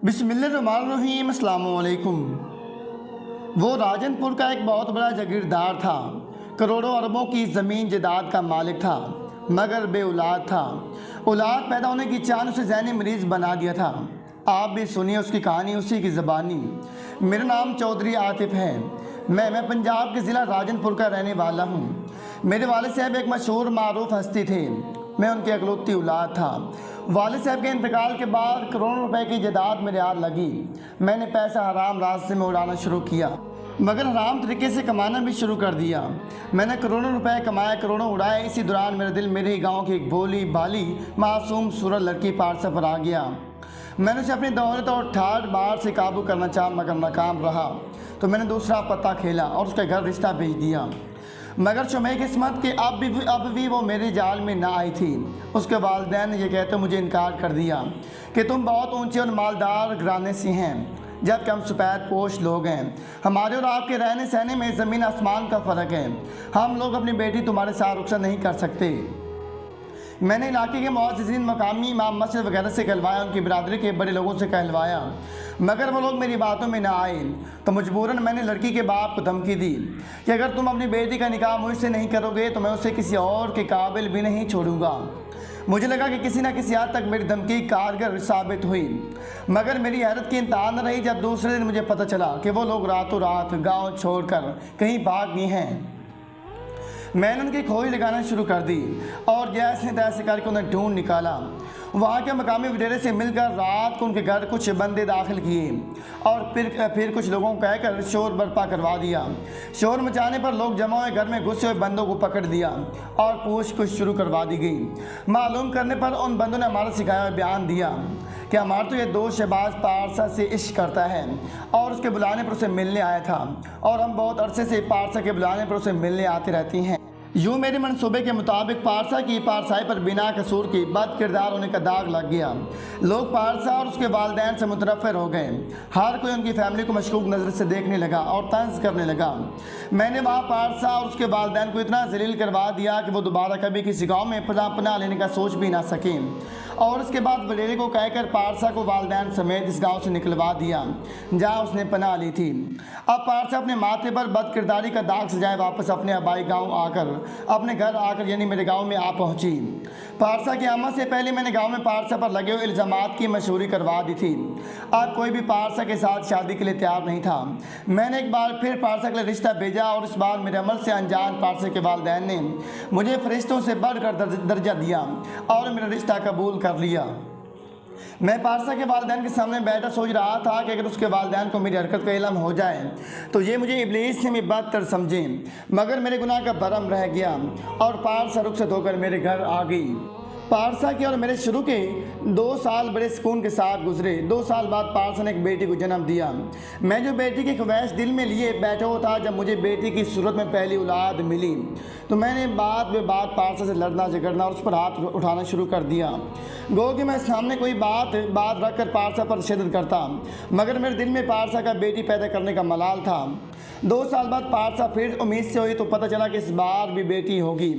बिस्मिल्लाहिर्रहमानिर्रहीम। अस्सलाम वालेकुम। वो राजनपुर का एक बहुत बड़ा जागीरदार था। करोड़ों अरबों की ज़मीन जायदाद का मालिक था, मगर बे औलाद था। औलाद पैदा होने की चाह ने उसे ज़हनी मरीज़ बना दिया था। आप भी सुनिए उसकी कहानी उसी की ज़बानी। मेरा नाम चौधरी आतिफ़ है। मैं पंजाब के ज़िला राजनपुर का रहने वाला हूँ। मेरे वालिद साहब एक मशहूर मारूफ हस्ती थे। मैं उनकी अकलौती औलाद था। वालिद साहब के इंतकाल के बाद करोड़ों रुपए की जायदाद मेरे हाथ लगी। मैंने पैसा हराम रास्ते में उड़ाना शुरू किया, मगर हराम तरीके से कमाना भी शुरू कर दिया। मैंने करोड़ों रुपए कमाए, करोड़ों उड़ाए। इसी दौरान मेरा दिल मेरे ही गाँव की एक भोली भाली मासूम सूरत लड़की पारसा पर आ गया। मैंने उसे अपनी दौलत और ठाठ बाढ़ से काबू करना चाहा, मगर नाकाम रहा। तो मैंने दूसरा पत्ता खेला और उसके घर रिश्ता भेज दिया, मगर शुमाई किस्मत कि अब भी वो मेरे जाल में ना आई थी। उसके वालिदैन ने यह कहते मुझे इनकार कर दिया कि तुम बहुत ऊंचे और मालदार घराने से हैं, जबकि हम सफ़ेद पोश लोग हैं। हमारे और आपके रहने सहने में ज़मीन आसमान का फ़र्क है। हम लोग अपनी बेटी तुम्हारे साथ रुखसत नहीं कर सकते। मैंने इलाके के मुअज़्ज़िज़ीन, मकामी इमाम, मस्जिद वगैरह से कहलवाया, उनकी बिरादरी के बड़े लोगों से कहलवाया, मगर वो लोग मेरी बातों में ना आए। तो मजबूरन मैंने लड़की के बाप को धमकी दी कि अगर तुम अपनी बेटी का निकाह मुझसे नहीं करोगे तो मैं उसे किसी और के काबिल भी नहीं छोड़ूंगा। मुझे लगा कि किसी न किसी हद तक मेरी धमकी कारगर साबित हुई, मगर मेरी हैरत की इंतहा न रही जब दूसरे दिन मुझे पता चला कि वो लोग रातों रात गाँव छोड़कर कहीं भाग गए हैं। मैंने उनकी खोज लगाना शुरू कर दी और जैसे तैसे करके उन्हें ढूंढ निकाला। वहाँ के मकामी वडेरे से मिलकर रात को उनके घर कुछ बंदे दाखिल किए और फिर कुछ लोगों को कहकर शोर बर्पा करवा दिया। शोर मचाने पर लोग जमा हुए घर में घुसे हुए बंदों को पकड़ दिया और पूछताछ शुरू करवा दी गई। मालूम करने पर उन बंदों ने हमारा सिखाया हुआ बयान दिया कि हमारा तो ये दोस्त शहबाज पारसा से इश्क करता है और उसके बुलाने पर उसे मिलने आया था, और हम बहुत अरसे से पारसा के बुलाने पर उसे मिलने आती रहती हैं। यूँ मेरे मनसूबे के मुताबिक पारसा की पारसाई पर बिना कसूर की बद किरदार होने का दाग लग गया। लोग पारसा और उसके वालिदैन से मुतनफ़िर हो गए। हर कोई उनकी फैमिली को मशकूक नज़र से देखने लगा और तंज करने लगा। मैंने वहाँ पारसा और उसके वालिदैन को इतना जलील करवा दिया कि वो दोबारा कभी किसी गाँव में पनाह लेने का सोच भी ना सकें, और उसके बाद वडेरे को कहकर पारसा को वालिदैन समेत इस गाँव से निकलवा दिया जहाँ उसने पनाह ली थी। अब पारसा अपने माथे पर बद किरदारी का दाग सजाए वापस अपने आबाई गाँव आकर, अपने घर आकर यानी मेरे गांव में आ पहुंची। पारसा की आमद से पहले मैंने गांव में पारसा पर लगे हुए इल्ज़ामात की मशहूरी करवा दी थी। अब कोई भी पारसा के साथ शादी के लिए तैयार नहीं था। मैंने एक बार फिर पारसा के लिए रिश्ता भेजा और इस बार मेरे अमल से अनजान पारसा के वालिदैन ने मुझे फरिश्तों से बढ़कर दर्जा दिया और मेरा रिश्ता कबूल कर लिया। मैं पारसा के वालिदैन के सामने बैठा सोच रहा था कि अगर उसके वालिदैन को मेरी हरकत का इल्म हो जाए तो ये मुझे इब्लीस से बदतर समझें, मगर मेरे गुनाह का भरम रह गया और पारसा रुखसत होकर मेरे घर आ गई। पारसा के और मेरे शुरू के 2 साल बड़े सुकून के साथ गुजरे। 2 साल बाद पारसा ने एक बेटी को जन्म दिया। मैं जो बेटी की ख्वाहिश दिल में लिए बैठा हुआ था, जब मुझे बेटी की सूरत में पहली औलाद मिली तो मैंने बात पारसा से लड़ना झगड़ना और उस पर हाथ उठाना शुरू कर दिया। गो कि मैं सामने कोई बात रख कर पारसा पर तशद्दुद करता, मगर मेरे दिल में पारसा का बेटी पैदा करने का मलाल था। 2 साल बाद पारसा फिर उम्मीद से हुई तो पता चला कि इस बार भी बेटी होगी।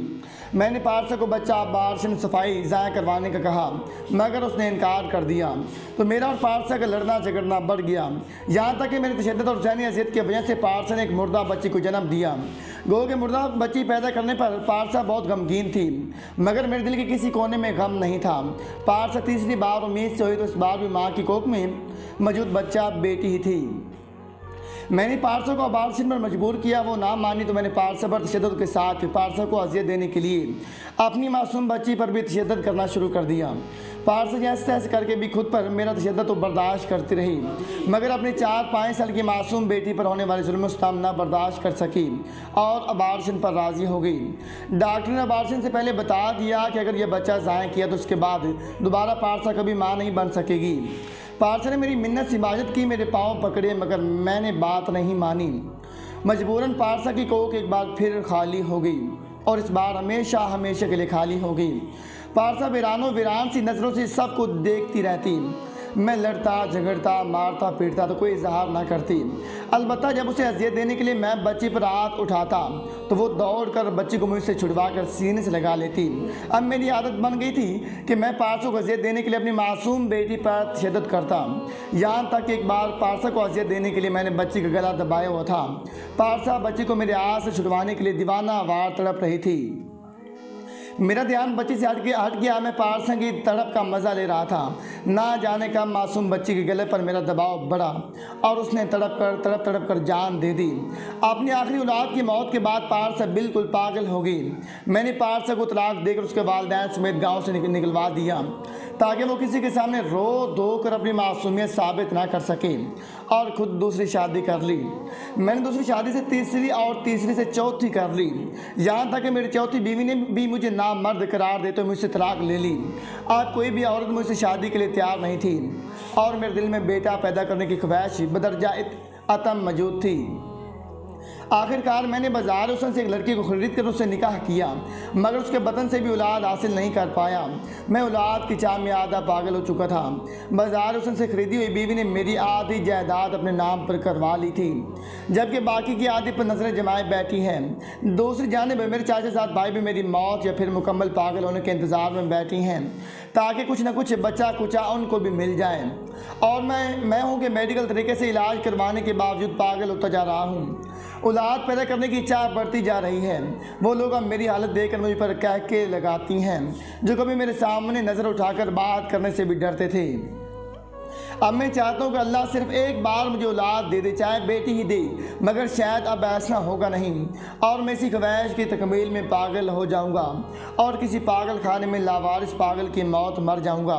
मैंने पारसा को बच्चा बारशन सफाई ज़ाया करवाने का कहा, मगर उसने इनकार कर दिया। तो मेरा और पारसा का लड़ना झगड़ना बढ़ गया, यहाँ तक कि मेरी तशद्दुद और ज़हनी अज़ियत की वजह से पारसा ने एक मुर्दा बच्ची को जन्म दिया। गो कि मुर्दा बच्ची पैदा करने पर पारसा बहुत गमगीन थी, मगर मेरे दिल के किसी कोने में गम नहीं था। पारसा तीसरी बार उम्मीद से हुई तो इस बार भी माँ की कोख में मौजूद बच्चा बेटी ही थी। मैंने पारसा को अबार्शन पर मजबूर किया, वो ना मानी तो मैंने पारसा पर तशद्दुद के साथ पारसा को अज़ियत देने के लिए अपनी मासूम बच्ची पर भी तशद्दुद करना शुरू कर दिया। पारसा जैसे तैसे करके भी खुद पर मेरा तशद्दुद तो बर्दाश्त करती रही, मगर अपनी 4-5 साल की मासूम बेटी पर होने वाले जुल्म सितम ना बर्दाश्त कर सकी और अबार्शन पर राज़ी हो गई। डॉक्टर ने अबार्शन से पहले बता दिया कि अगर यह बच्चा ज़ाया किया तो उसके बाद दोबारा पारसा कभी माँ नहीं बन सकेगी। पारसा ने मेरी मिन्नत से इबादत की, मेरे पाँव पकड़े, मगर मैंने बात नहीं मानी। मजबूरन पारसा की कोख एक बार फिर खाली हो गई और इस बार हमेशा हमेशा के लिए खाली हो गई। पारसा वीरान सी नज़रों से सबको देखती रहती। मैं लड़ता झगड़ता मारता पीटता तो कोई इजहार ना करती। अलबत्ता जब उसे अजियत देने के लिए मैं बच्ची पर हाथ उठाता तो वो दौड़ कर बच्ची को मुझसे छुड़वा कर सीने से लगा लेती। अब मेरी आदत बन गई थी कि मैं पारसों को अजियत देने के लिए अपनी मासूम बेटी पर तशद्दुद करता। यहाँ तक कि एक बार पारसा को अजियत देने के लिए मैंने बच्ची का गला दबाया हुआ था। पारसा बच्ची को मेरे हाथ से छुड़वाने के लिए दीवाना वार तड़प रही थी। मेरा ध्यान बच्ची से हट गया। मैं पारसा की तड़प का मज़ा ले रहा था। ना जाने कब मासूम बच्ची के गले पर मेरा दबाव बढ़ा और उसने तड़प कर जान दे दी। अपनी आखिरी औलाद की मौत के बाद पारसा बिल्कुल पागल हो गई। मैंने पारसा को तलाक देकर उसके वालिदैन समेत गांव से निकलवा दिया ताकि वो किसी के सामने रो धो कर अपनी मासूमियत साबित ना कर सके, और खुद दूसरी शादी कर ली। मैंने दूसरी शादी से तीसरी और तीसरी से चौथी कर ली। यहाँ तक कि मेरी चौथी बीवी ने भी मुझे नामर्द करार देते मुझसे तलाक ले ली। आज कोई भी औरत मुझसे शादी के लिए तैयार नहीं थी और मेरे दिल में बेटा पैदा करने की ख्वाहिश बदरजा अतम मौजूद थी। आखिरकार मैंने बाजार हुसन से एक लड़की को खरीद कर उससे निकाह किया, मगर उसके बतन से भी औलाद हासिल नहीं कर पाया। मैं औलाद की चाह में आधा पागल हो चुका था। बाजार हुसन से खरीदी हुई बीवी ने मेरी आधी जायदाद अपने नाम पर करवा ली थी, जबकि बाकी की आधी पर नजरें जमाए बैठी हैं। दूसरी जानिब मेरे चाचा साथ भाई भी मेरी मौत या फिर मुकम्मल पागल होने के इंतज़ार में बैठी हैं ताकि कुछ न कुछ बच्चा कुचा उनको भी मिल जाए। और मैं हूँ कि मेडिकल तरीके से इलाज करवाने के बावजूद पागल होता जा रहा हूँ। औलाद पैदा करने की इच्छा बढ़ती जा रही है। वो लोग अब मेरी हालत देखकर मुझ पर कह के लगाती हैं जो कभी मेरे सामने नज़र उठाकर बात करने से भी डरते थे। अब मैं चाहता हूँ कि अल्लाह सिर्फ एक बार मुझे औलाद दे दे, चाहे बेटी ही दे, मगर शायद अब ऐसा होगा नहीं और मैं इसी ख्वाहिश की तकमील में पागल हो जाऊँगा और किसी पागल खाने में लावारिस पागल की मौत मर जाऊँगा।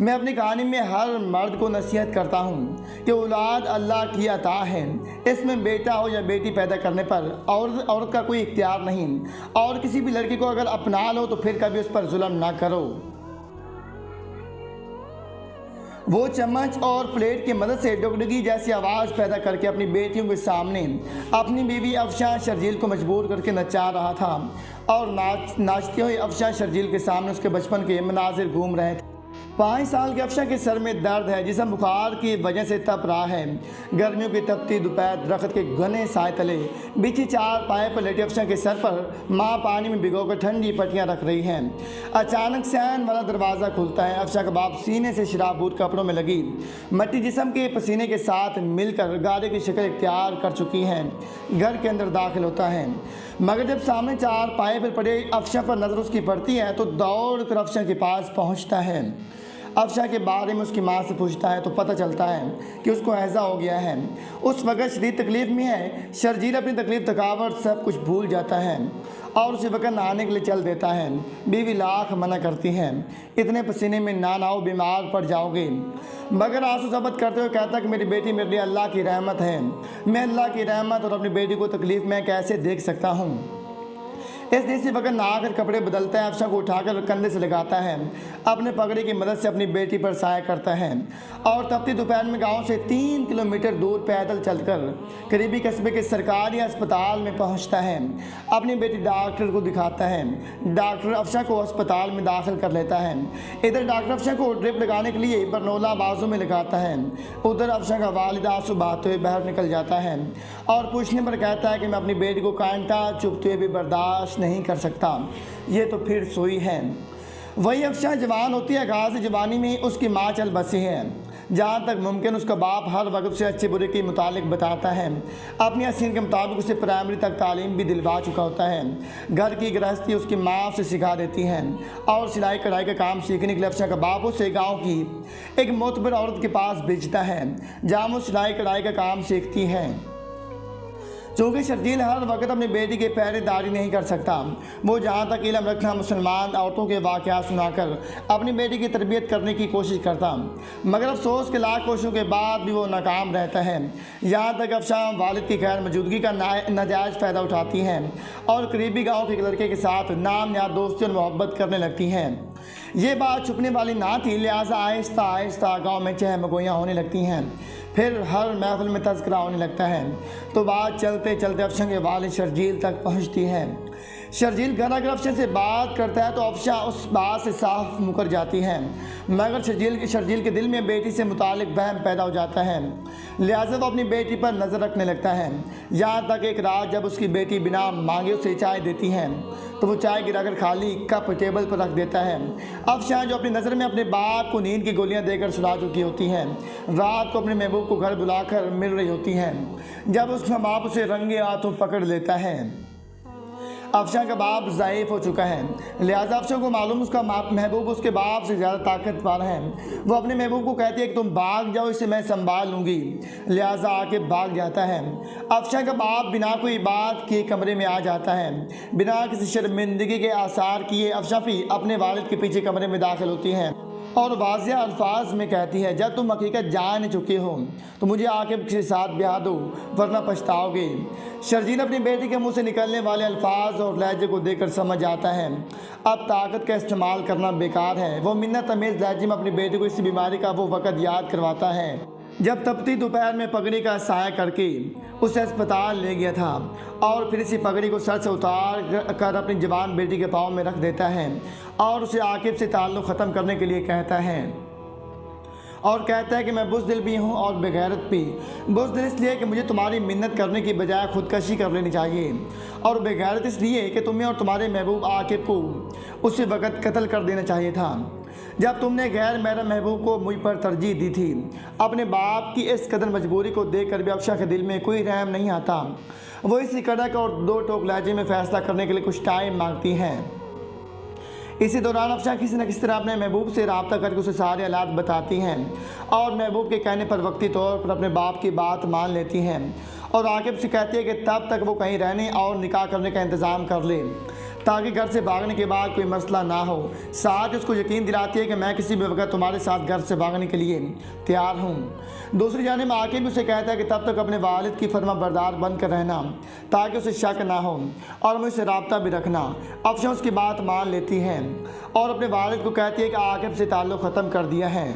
मैं अपनी कहानी में हर मर्द को नसीहत करता हूँ कि औलाद अल्लाह की अता है। इसमें बेटा हो या बेटी पैदा करने पर औरत का कोई इख्तियार नहीं, और किसी भी लड़की को अगर अपना लो तो फिर कभी उस पर जुल्म ना करो। वो चम्मच और प्लेट की मदद से डुगडुगी जैसी आवाज़ पैदा करके अपनी बेटियों के सामने अपनी बीवी अफशान शर्जील को मजबूर करके नचा रहा था, और नाचते हुए अफशान शर्जील के सामने उसके बचपन के मनाजिर घूम रहे थे। 5 साल के अफशा के सर में दर्द है, जिसम बुखार की वजह से तप रहा है। गर्मियों की तपती दोपहर दरख्त के घने साए तले बिछी चार पाए पर लेटे अफशा के सर पर माँ पानी में भिगोकर ठंडी पट्टियाँ रख रही हैं। अचानक सैन वाला दरवाज़ा खुलता है। अफशा का बाप सीने से शराबूत कपड़ों में लगी मट्टी जिसम के पसीने के साथ मिलकर गाड़े की शक्ल इख्तियार कर चुकी हैं, घर के अंदर दाखिल होता है। मगर जब सामने चार पाए पर पड़े अफशा पर नज़र उसकी पड़ती है तो दौड़ कर अफशा के पास पहुँचता है। अफशा के बारे में उसकी माँ से पूछता है तो पता चलता है कि उसको ऐसा हो गया है। उस वक़्त शदीद तकलीफ़ में है। शर्जील अपनी तकलीफ़ थकावट सब कुछ भूल जाता है और उसी वक़्त नहाने के लिए चल देता है। बीवी लाख मना करती है, इतने पसीने में ना नहाओ, बीमार पड़ जाओगे। मगर आंसू ज़ब्त करते हुए कहता कि मेरी बेटी मेरे लिए अल्लाह की रहमत है। मैं अल्लाह की रहमत और अपनी बेटी को तकलीफ़ में कैसे देख सकता हूँ। इसी वक्त नहाकर कपड़े बदलता है। अफशा को उठाकर कंधे से लगाता है, अपने पगड़ी की मदद से अपनी बेटी पर साया करता है और तपती दोपहर में गांव से 3 किलोमीटर दूर पैदल चलकर करीबी कस्बे के सरकारी अस्पताल में पहुंचता है। अपनी बेटी डॉक्टर को दिखाता है। डॉक्टर अफशा को अस्पताल में दाखिल कर लेता है। इधर डॉक्टर अफशा को ड्रिप लगाने के लिए बरनोला बाजू में लगाता है। उधर अफशा का वालिद आंसू बहाते हुए बाहर निकल जाता है और पूछने पर कहता है कि मैं अपनी बेटी को कांटा चुभते हुए भी बर्दाश्त नहीं कर सकता। ये तो फिर सोई है। वही अफशा जवान होती है। गाज़ जवानी में उसकी माँ चल बसी है। जहाँ तक मुमकिन उसका बाप हर वक्त से अच्छे बुरे के मुतालिक बताता है। अपनी हसीन के मुताबिक उसे प्राइमरी तक तालीम भी दिलवा चुका होता है। घर की गृहस्थी उसकी माँ उसे सिखा देती है और सिलाई कढ़ाई का काम सीखने के लिए अफशा का बाप उसे गाँव की एक मोतबर औरत के पास भेजता है, जहाँ वो सिलाई कढ़ाई का काम सीखती है। चूँकि शर्जील हर वक्त अपनी बेटी की पहरेदारी नहीं कर सकता, वो जहाँ तक इल्म रखना मुसलमान औरतों के वाक़यात सुनाकर अपनी बेटी की तरबियत करने की कोशिश करता, मगर अफसोस के लाख कोशिशों के बाद भी वो नाकाम रहता है। यहाँ तक अफशा वालिद की गैर मौजूदगी का नाजायज़ फ़ायदा उठाती हैं और करीबी गाँव के एक लड़के के साथ नाम या दोस्ती और मोहब्बत करने लगती हैं। ये बात छुपने वाली ना थी, लिहाजा आहिस्ता आहिस्ता गाँव में चहमगोइयाँ होने लगती हैं। फिर हर महफिल में तज़किरा होने लगता है तो बात चलते चलते अफशा के वालिद शर्जील तक पहुंचती है। शर्जील घर आकर अफशा से बात करता है तो अफशा उस बात से साफ मुकर जाती है, मगर शर्जील के दिल में बेटी से मुतालिक वहम पैदा हो जाता है। लिहाजा वो अपनी बेटी पर नज़र रखने लगता है। यहाँ तक एक रात जब उसकी बेटी बिना मांगे उसे चाय देती है तो वो चाय गिराकर खाली कप टेबल पर रख देता है। अफशा जो अपनी नज़र में अपने बाप को नींद की गोलियां देकर सुला चुकी होती है, रात को अपने महबूब को घर बुलाकर मिल रही होती है जब उसका बाप उसे रंगे हाथों पकड़ लेता है। अफशा का बाप ज़ाइफ हो चुका है, लिहाजा अफशा को मालूम उसका महबूब उसके बाप से ज़्यादा ताकतवर है। वो अपने महबूब को कहती है कि तुम भाग जाओ, इसे मैं संभाल लूँगी। लिहाजा आके भाग जाता है। अफशा का बाप बिना कोई बात किए कमरे में आ जाता है। बिना किसी शर्मिंदगी के आसार किए अफशा भी अपने वालिद के पीछे कमरे में दाखिल होती हैं और वाज़िह अल्फाज में कहती है, जब तुम हकीकत जान चुके हो तो मुझे आकिब के साथ ब्याह दो वरना पछताओगे। शर्जील अपनी बेटी के मुंह से निकलने वाले अल्फाज और लहजे को देखकर समझ आता है अब ताकत का इस्तेमाल करना बेकार है। वो मिन्नत तमीज़ लहजे में अपनी बेटी को इस बीमारी का वो वक़्त याद करवाता है जब तपती दोपहर में पगड़ी का साया करके उसे अस्पताल ले गया था और फिर इसी पगड़ी को सर से उतार कर अपनी जवान बेटी के पाँव में रख देता है और उसे आकिब से ताल्लुक़ ख़त्म करने के लिए कहता है और कहता है कि मैं बुज़दिल भी हूँ और बेगैरत भी। बुज़दिल इसलिए कि मुझे तुम्हारी मिन्नत करने की बजाय खुदकशी कर लेनी चाहिए, और बेगैरत इसलिए कि तुम्हें और तुम्हारे महबूब आकिब को उसी वक़्त कत्ल कर देना चाहिए था जब तुमने गैर मेरा महबूब को मुझ पर तरजीह दी थी। अपने बाप की इस कदर मजबूरी को देख कर भी अफशा के दिल में कोई रहम नहीं आता। वो इसी कड़क और दो टोक लहजे में फ़ैसला करने के लिए कुछ टाइम मांगती हैं। इसी दौरान अफशा किसी न किसी तरह अपने महबूब से रब्ता करके उसे सारे हालात बताती हैं और महबूब के कहने पर वक्ती तौर पर अपने बाप की बात मान लेती हैं और आकिब से कहती है कि तब तक वो कहीं रहने और निकाह करने का इंतज़ाम कर ले ताकि घर से भागने के बाद कोई मसला ना हो। साथ उसको यकीन दिलाती है कि मैं किसी भी वक्त तुम्हारे साथ घर से भागने के लिए तैयार हूँ। दूसरी जानिब आकिब उसे कहता है कि तब तक अपने वालिद की फरमा बरदार बनकर रहना ताकि उसे शक ना हो और मुझसे रब्ता भी रखना। अफशा उसकी बात मान लेती है और अपने वालिद को कहती है कि आकिब से ताल्लुक़ ख़त्म कर दिया है।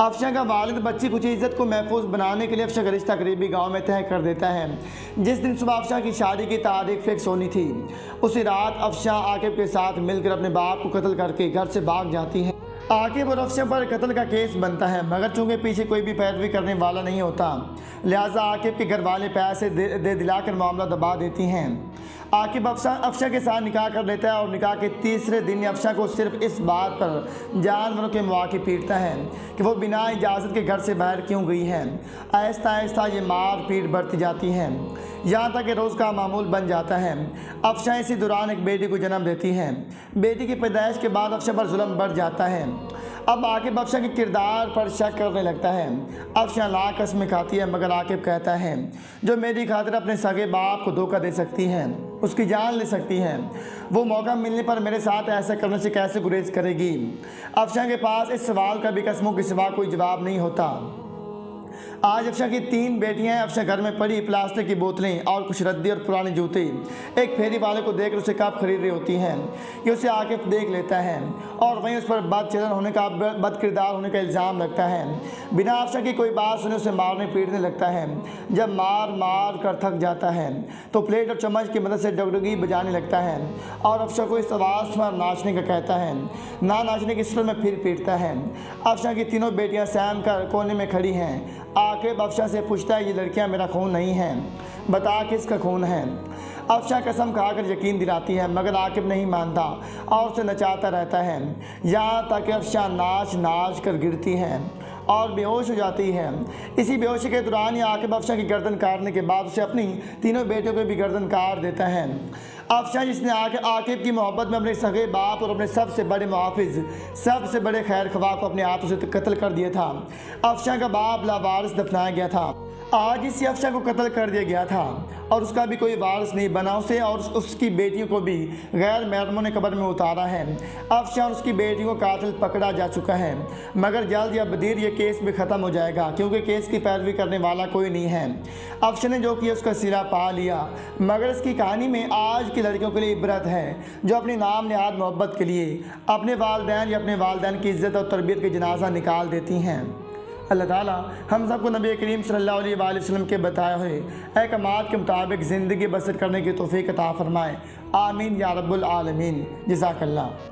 अफशा का वालिद बच्ची कुछ इज़्ज़त को महफूज बनाने के लिए अफशा का रिश्ता करीबी गांव में तय कर देता है। जिस दिन सुबह अफशा की शादी की तारीख फिक्स होनी थी उसी रात अफशा आकिब के साथ मिलकर अपने बाप को कत्ल करके घर से भाग जाती है। आकिब और अफशा पर कत्ल का केस बनता है, मगर चूँकि पीछे कोई भी पैरवी करने वाला नहीं होता, लिहाजा आकिब के घर वाले पैसे दे दिलाकर मामला दबा देती हैं। आकिब अफशा के साथ निकाह कर लेता है और निकाह के तीसरे दिन अफशा को सिर्फ इस बात पर जानवरों के मौके पीटता है कि वो बिना इजाज़त के घर से बाहर क्यों गई है। आहिस्ता आहिस्ता ये मार पीट बढ़ती जाती है यहाँ तक कि रोज़ का मामूल बन जाता है। अफशा इसी दौरान एक बेटी को जन्म देती है। बेटी की पैदाइश के बाद अफशा पर जुल्म बढ़ जाता है। अब आकिब अफशा के किरदार पर शक करने लगता है। अफशा लाख कसमें खाती है मगर आकिब कहता है जो मेरी खातिर अपने सगे बाप को धोखा दे सकती है उसकी जान ले सकती है, वो मौका मिलने पर मेरे साथ ऐसा करने से कैसे गुरेज करेगी। अफशा के पास इस सवाल का भी कसमों के सिवा कोई जवाब नहीं होता। आज अफशा की 3 बेटियां हैं। अफशा घर में पड़ी प्लास्टिक की बोतलें और कुछ रद्दी और पुराने जूते एक फेरी वाले को देखकर उसे कब खरीद रही होती हैं कि उसे आकिब देख लेता है और वहीं उस पर बदचलन होने का बद किरदार होने का इल्ज़ाम लगता है। बिना अफशा की कोई बात सुने उसे मारने पीटने लगता है। जब मार कर थक जाता है तो प्लेट और चम्मच की मदद से डगडगी बजाने लगता है और अफशा को इस आवाज़ पर नाचने का कहता है। ना नाचने की सूरत में फिर पीटता है। अफशा की तीनों बेटियां सहम कर कोने में खड़ी हैं। आकिब अफशा से पूछता है ये लड़कियां मेरा खून नहीं है, बता किसका खून है। अफशा कसम खाकर यकीन दिलाती है मगर आकिब नहीं मानता और उसे नचाता रहता है यहाँ तक कि अफशा नाच कर गिरती है और बेहोश हो जाती है। इसी बेहोशी के दौरान ही आकिब अफशा की गर्दन काटने के बाद उसे अपनी तीनों बेटियों को भी गर्दन काट देता है। अफशा जिसने आकिब की मोहब्बत में अपने सगे बाप और अपने सबसे बड़े मुहाफिज सबसे बड़े खैर ख्वाह को अपने हाथों से कत्ल कर दिया था। अफशा का बाप लावारिस दफनाया गया था। आज इसी अफशा को कत्ल कर दिया गया था और उसका भी कोई वारिस नहीं बना। उसे और उसकी बेटियों को भी गैर महरमों ने कब्र में उतारा है। अफशा और उसकी बेटियों को कातिल पकड़ा जा चुका है मगर जल्द या बदीर ये केस भी ख़त्म हो जाएगा क्योंकि केस की पैरवी करने वाला कोई नहीं है। अफशा ने जो किया उसका सिरा पा लिया मगर इसकी कहानी में आज की लड़कियों के लिए इबरत है जो अपनी नाम निहाद मोहब्बत के लिए अपने वालदैन या अपने वालदैन की इज़्ज़त और तरबियत के जनाजा निकाल देती हैं। अल्लाह ताला हम सबको नबी करीम सल्लल्लाहु अलैहि वसल्लम के बताए हुए अहकामात के मुताबिक ज़िंदगी बसर करने की तौफीक अता फ़रमाए। आमीन या रब्बुल आलमीन। जज़ाकल्लाह।